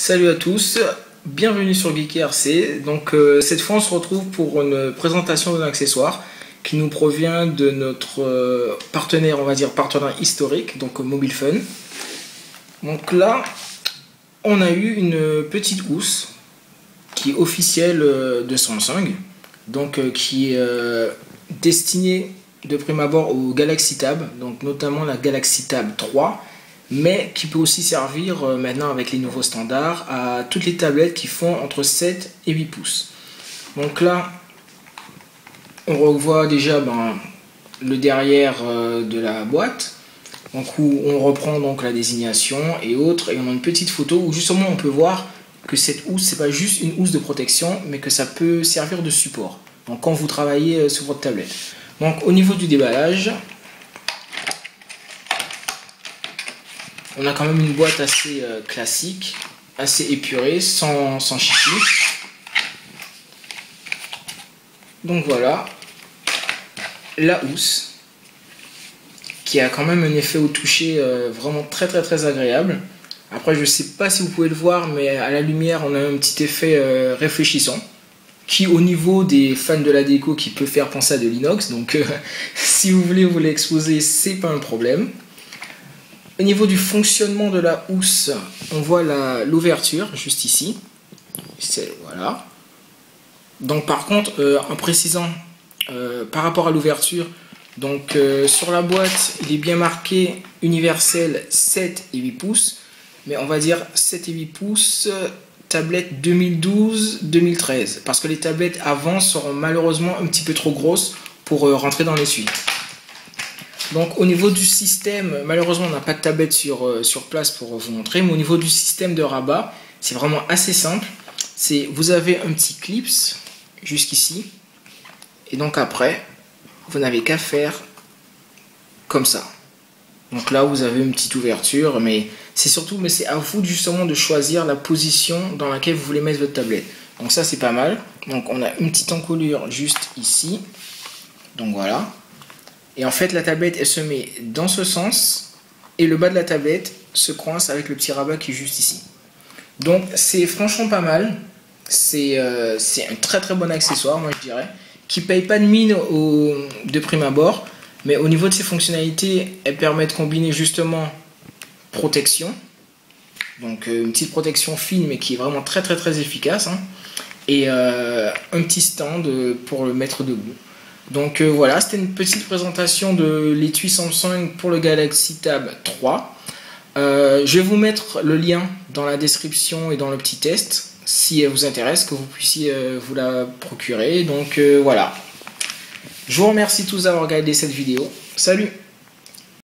Salut à tous, bienvenue sur Geeky RC. Donc cette fois on se retrouve pour une présentation d'un accessoire qui nous provient de notre partenaire, on va dire partenaire historique, donc Mobile Fun. Donc là on a eu une petite housse qui est officielle de Samsung, donc qui est destinée de prime abord au Galaxy Tab, donc notamment la Galaxy Tab 3, mais qui peut aussi servir maintenant avec les nouveaux standards à toutes les tablettes qui font entre 7 et 8 pouces. Donc là, on revoit déjà le derrière de la boîte, donc où on reprend donc la désignation et autres, et on a une petite photo où justement on peut voir que cette housse, c'est pas juste une housse de protection, mais que ça peut servir de support. Donc quand vous travaillez sur votre tablette. Donc au niveau du déballage, on a quand même une boîte assez classique, assez épurée, sans chichi. Donc voilà, la housse, qui a quand même un effet au toucher vraiment très agréable. Après je sais pas si vous pouvez le voir, mais à la lumière on a un petit effet réfléchissant, qui au niveau des fans de la déco qui peut faire penser à de l'inox, donc si vous voulez vous l'exposer, c'est pas un problème. Au niveau du fonctionnement de la housse, on voit l'ouverture juste ici. Voilà. Donc par contre, en précisant par rapport à l'ouverture, donc sur la boîte, il est bien marqué universel 7 et 8 pouces. Mais on va dire 7 et 8 pouces, tablette 2012-2013. Parce que les tablettes avant seront malheureusement un petit peu trop grosses pour rentrer dans l'essuie. Donc au niveau du système, malheureusement on n'a pas de tablette sur place pour vous montrer, mais au niveau du système de rabat, c'est vraiment assez simple. Vous avez un petit clips jusqu'ici, et donc après, vous n'avez qu'à faire comme ça. Donc là vous avez une petite ouverture, mais c'est à vous justement de choisir la position dans laquelle vous voulez mettre votre tablette. Donc ça c'est pas mal. Donc on a une petite encolure juste ici, donc voilà. Et en fait la tablette elle se met dans ce sens et le bas de la tablette se coince avec le petit rabat qui est juste ici. Donc c'est franchement pas mal. C'est un très bon accessoire, moi je dirais, qui paye pas de mine de prime abord, mais au niveau de ses fonctionnalités, elle permet de combiner justement protection, donc une petite protection fine mais qui est vraiment très efficace, hein, et un petit stand pour le mettre debout. Donc voilà, c'était une petite présentation de l'étui Samsung pour le Galaxy Tab 3. Je vais vous mettre le lien dans la description et dans le petit test, si elle vous intéresse, que vous puissiez vous la procurer. Donc voilà. Je vous remercie tous d'avoir regardé cette vidéo. Salut!